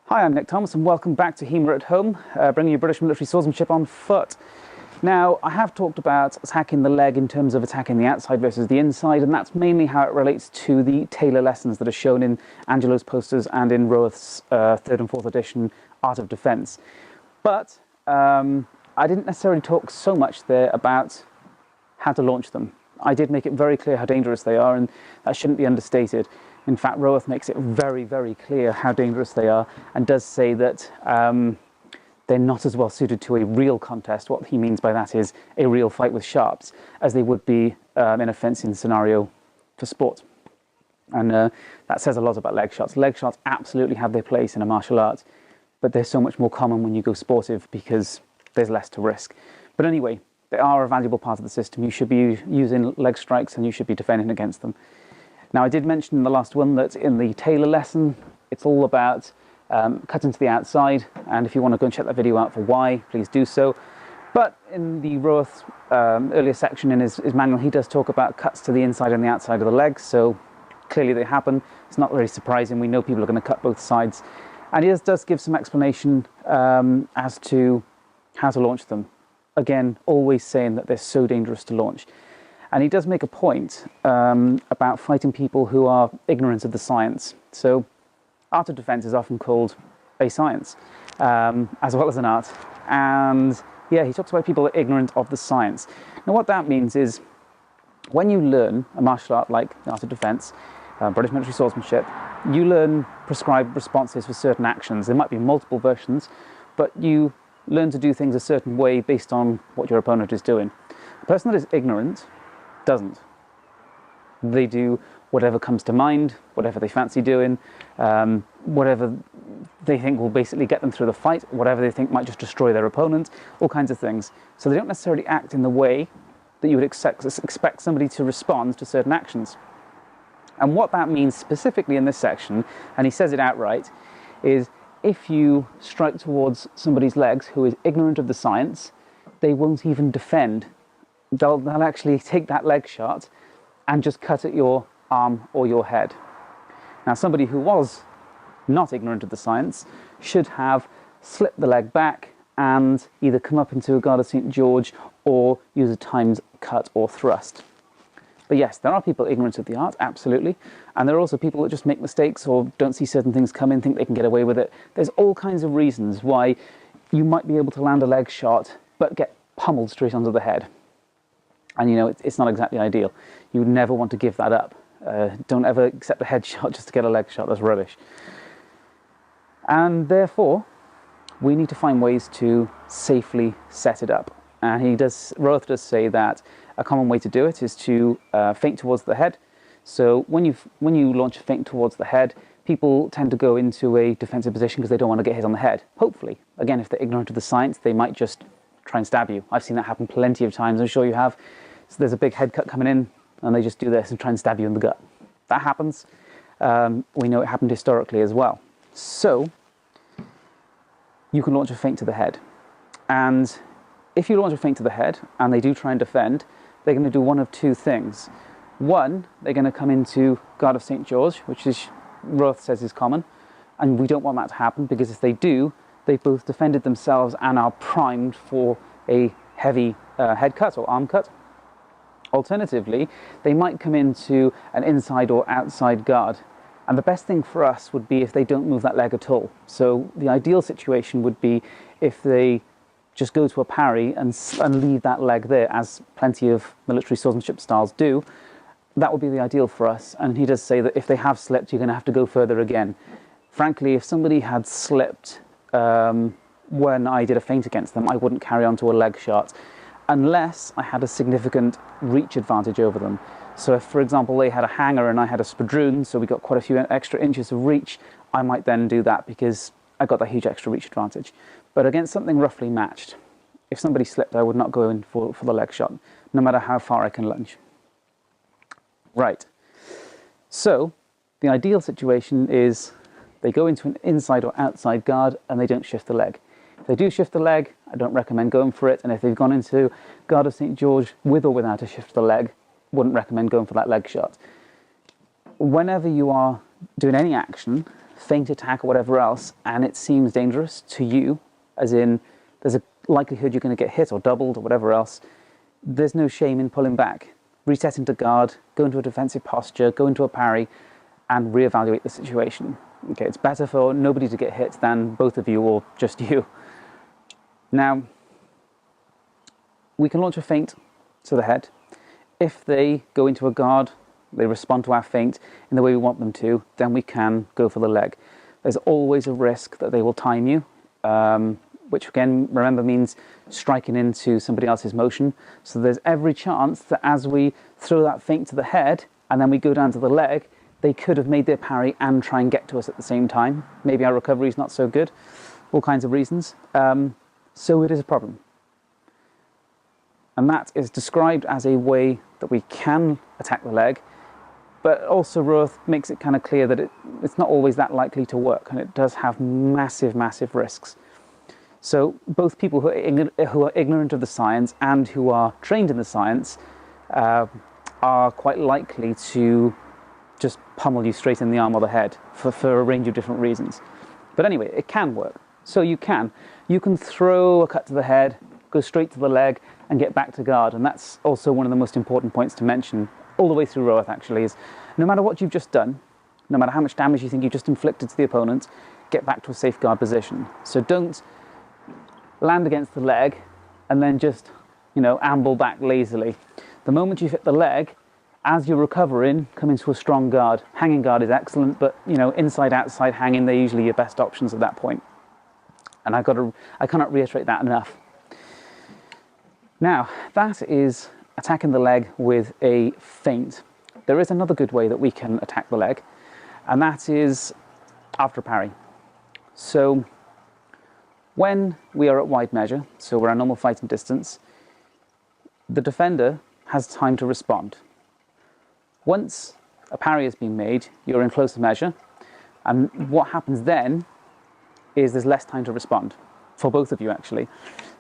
Hi, I'm Nick Thomas and welcome back to HEMA at Home, bringing you British military swordsmanship on foot. Now, I have talked about attacking the leg in terms of attacking the outside versus the inside, and that's mainly how it relates to the tailor lessons that are shown in Angelo's posters and in Roworth's 3rd and 4th edition Art of Defence. But I didn't necessarily talk so much there about how to launch them. I did make it very clear how dangerous they are, and that shouldn't be understated. In fact, Roworth makes it very, very clear how dangerous they are, and does say that they're not as well suited to a real contest. What he means by that is a real fight with sharps, as they would be in a fencing scenario for sport. And that says a lot about leg shots. Leg shots absolutely have their place in a martial art, but they're so much more common when you go sportive because there's less to risk. But anyway, they are a valuable part of the system. You should be using leg strikes and you should be defending against them. Now, I did mention in the last one that in the tailor lesson, it's all about cutting to the outside, and if you want to go and check that video out for why, please do so. But in the Roworth earlier section in his manual, he does talk about cuts to the inside and the outside of the legs, so clearly they happen. It's not very surprising. We know people are going to cut both sides. And he does give some explanation as to how to launch them. Again, always saying that they're so dangerous to launch. And he does make a point about fighting people who are ignorant of the science. So, art of defense is often called a science, as well as an art. And yeah, he talks about people who are ignorant of the science. Now, what that means is, when you learn a martial art like the art of defense, British military swordsmanship, you learn prescribed responses for certain actions. There might be multiple versions, but you learn to do things a certain way based on what your opponent is doing. A person that is ignorant doesn't. They do whatever comes to mind, whatever they fancy doing, whatever they think will basically get them through the fight, whatever they think might just destroy their opponent, all kinds of things. So they don't necessarily act in the way that you would expect somebody to respond to certain actions. And what that means specifically in this section, and he says it outright, is if you strike towards somebody's legs who is ignorant of the science, they won't even defend. They'll actually take that leg shot and just cut at your arm or your head. Now, somebody who was not ignorant of the science should have slipped the leg back and either come up into a guard of St. George or use a timed cut or thrust. But yes, there are people ignorant of the art, absolutely. And there are also people that just make mistakes or don't see certain things coming, think they can get away with it. There's all kinds of reasons why you might be able to land a leg shot but get pummeled straight onto the head. And you know, it's not exactly ideal. You would never want to give that up. Don't ever accept a headshot just to get a leg shot. That's rubbish. And therefore, we need to find ways to safely set it up. And Roworth does say that a common way to do it is to feint towards the head. So when you launch a feint towards the head, people tend to go into a defensive position because they don't want to get hit on the head. Hopefully. Again, if they're ignorant of the science, they might just try and stab you. I've seen that happen plenty of times. I'm sure you have. So there's a big head cut coming in, and they just do this and try and stab you in the gut. That happens. We know it happened historically as well. So you can launch a feint to the head. And if you launch a feint to the head, and they do try and defend, they're going to do one of two things. One, they're going to come into Guard of St. George, which is, Roworth says is common, and we don't want that to happen, because if they do, they've both defended themselves and are primed for a heavy head cut or arm cut. Alternatively, they might come into an inside or outside guard. And the best thing for us would be if they don't move that leg at all. So the ideal situation would be if they just go to a parry and leave that leg there, as plenty of military swordsmanship styles do. That would be the ideal for us. And he does say that if they have slipped, you're going to have to go further again. Frankly, if somebody had slipped when I did a feint against them, I wouldn't carry on to a leg shot unless I had a significant reach advantage over them. So if, for example, they had a hanger and I had a spadroon, so we got quite a few extra inches of reach, I might then do that because I got that huge extra reach advantage. But against something roughly matched, if somebody slipped, I would not go in for the leg shot, no matter how far I can lunge. Right. So the ideal situation is they go into an inside or outside guard and they don't shift the leg. If they do shift the leg, I don't recommend going for it. And if they've gone into Guard of St. George with or without a shift of the leg, wouldn't recommend going for that leg shot. Whenever you are doing any action, feint attack or whatever else, and it seems dangerous to you, as in there's a likelihood you're going to get hit or doubled or whatever else, there's no shame in pulling back, resetting to guard, go into a defensive posture, go into a parry, and reevaluate the situation. Okay, it's better for nobody to get hit than both of you or just you. Now, we can launch a feint to the head. If they go into a guard, they respond to our feint in the way we want them to, then we can go for the leg. There's always a risk that they will time you, which again, remember, means striking into somebody else's motion. So there's every chance that as we throw that feint to the head and then we go down to the leg, they could have made their parry and try and get to us at the same time. Maybe our recovery is not so good, all kinds of reasons. So it is a problem. And that is described as a way that we can attack the leg, but also Roworth makes it kind of clear that it's not always that likely to work, and it does have massive, massive risks. So both people who are ignorant of the science and who are trained in the science are quite likely to just pummel you straight in the arm or the head for a range of different reasons. But anyway, it can work. So you can throw a cut to the head, go straight to the leg, and get back to guard. And that's also one of the most important points to mention all the way through Roworth, actually, is no matter what you've just done, no matter how much damage you think you just inflicted to the opponent, get back to a safe guard position. So don't land against the leg and then just, amble back lazily. The moment you hit the leg, as you're recovering, come into a strong guard. Hanging guard is excellent, but inside, outside, hanging, they're usually your best options at that point. And I cannot reiterate that enough. Now, that is attacking the leg with a feint. There is another good way that we can attack the leg, and that is after a parry. So when we are at wide measure, so we're at normal fighting distance, the defender has time to respond. Once a parry has been made, you're in closer measure, and what happens then is there's less time to respond, for both of you actually.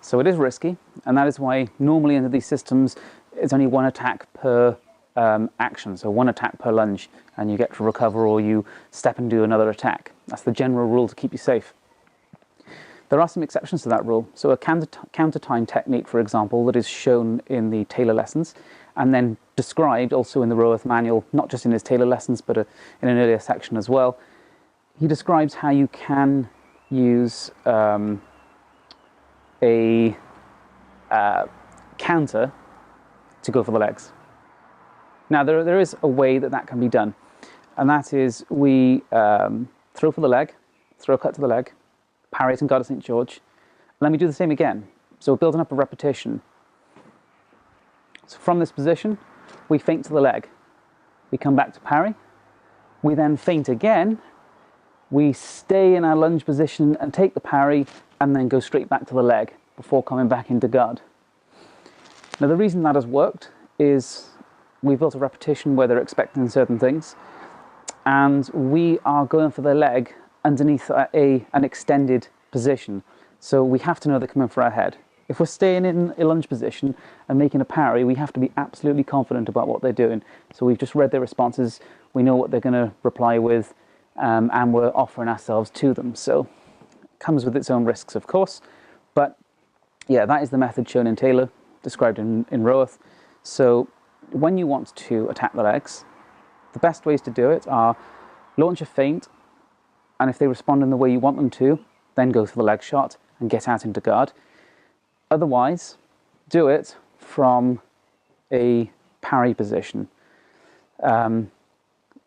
So it is risky, and that is why normally under these systems it's only one attack per action, so one attack per lunge, and you get to recover or you step and do another attack. That's the general rule to keep you safe. There are some exceptions to that rule. So a counter time technique, for example, that is shown in the tailor lessons and then described also in the Roworth manual, not just in his tailor lessons, but in an earlier section as well. He describes how you can use a counter to go for the legs. Now, there is a way that can be done, and that is we throw for the leg, throw a cut to the leg, parry it and guard of St. George, and then we do the same again. So we're building up a repetition. So from this position, we feint to the leg. We come back to parry. We then feint again. We stay in our lunge position and take the parry, and then go straight back to the leg before coming back into guard. Now, the reason that has worked is we've built a repetition where they're expecting certain things, and we are going for their leg underneath an extended position. So we have to know they're coming for our head. If we're staying in a lunge position and making a parry, we have to be absolutely confident about what they're doing. So we've just read their responses, we know what they're going to reply with, and we're offering ourselves to them. So it comes with its own risks, of course, but yeah, that is the method shown in Taylor, described in Roworth. So when you want to attack the legs, the best ways to do it are launch a feint, and if they respond in the way you want them to, then go for the leg shot and get out into guard. Otherwise, do it from a parry position.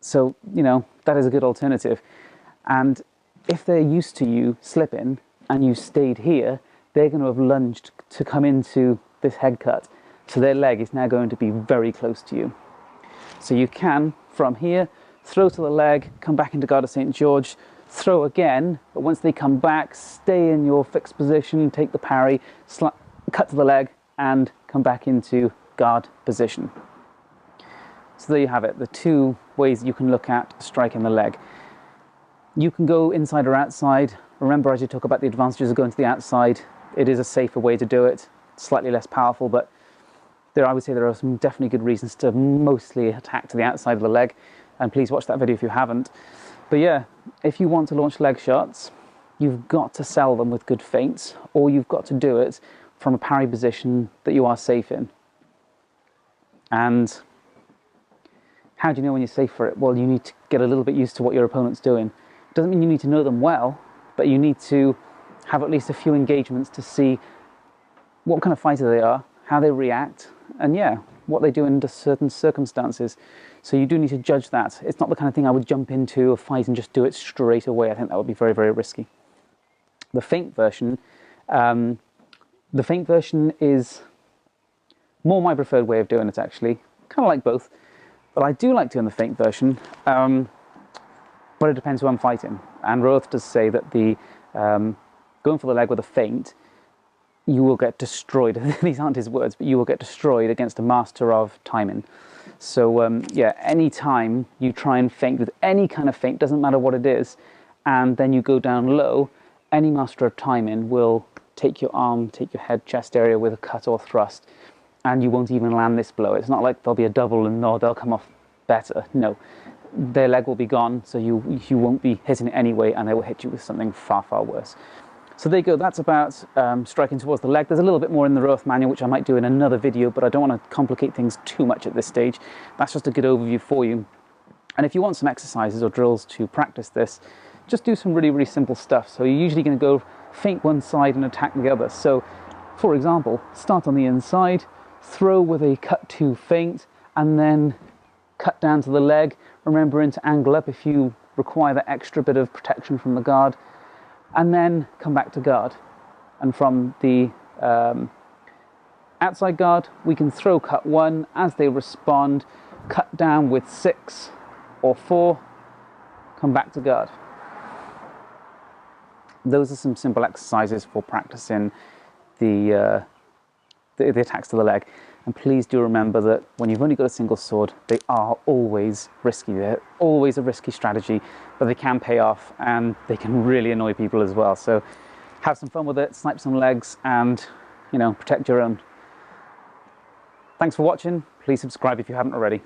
So, that is a good alternative. And if they're used to you slipping and you stayed here, they're going to have lunged to come into this head cut. So their leg is now going to be very close to you. So you can, from here, throw to the leg, come back into guard of St. George, throw again, but once they come back, stay in your fixed position, take the parry, cut to the leg, and come back into guard position. So there you have it, the two ways you can look at striking the leg. You can go inside or outside. Remember, as you talk about the advantages of going to the outside, it is a safer way to do it, slightly less powerful, but I would say there are some definitely good reasons to mostly attack to the outside of the leg, and please watch that video if you haven't. But yeah, if you want to launch leg shots, you've got to sell them with good feints, or you've got to do it from a parry position that you are safe in. And how do you know when you're safe for it? Well, you need to get a little bit used to what your opponent's doing. Doesn't mean you need to know them well, but you need to have at least a few engagements to see what kind of fighter they are, how they react, and yeah, what they do under certain circumstances. So you do need to judge that. It's not the kind of thing I would jump into a fight and just do it straight away. I think that would be very, very risky. The feint version is more my preferred way of doing it, actually. Kind of like both, but I do like doing the feint version, but it depends who I'm fighting. And Roworth does say that the going for the leg with a feint, you will get destroyed. These aren't his words, but you will get destroyed against a master of timing. So yeah, any time you try and feint with any kind of feint, doesn't matter what it is, and then you go down low, any master of timing will take your arm, take your head, chest area with a cut or thrust, and you won't even land this blow. It's not like there'll be a double and no, they'll come off better. No, their leg will be gone, so you won't be hitting it anyway, and they will hit you with something far, far worse. So there you go, that's about striking towards the leg. There's a little bit more in the Roworth manual, which I might do in another video, but I don't want to complicate things too much at this stage. That's just a good overview for you. And if you want some exercises or drills to practice this, just do some really, really simple stuff. So you're usually going to go feint one side and attack the other. So, for example, start on the inside, throw with a cut to feint, and then cut down to the leg, remembering to angle up if you require that extra bit of protection from the guard, and then come back to guard. And from the outside guard, we can throw cut one. As they respond, cut down with 6 or 4, come back to guard. Those are some simple exercises for practicing the attacks to the leg. And please do remember that when you've only got a single sword, they are always risky. They're always a risky strategy, but they can pay off and they can really annoy people as well. So have some fun with it, snipe some legs, and, you know, protect your own. Thanks for watching. Please subscribe if you haven't already.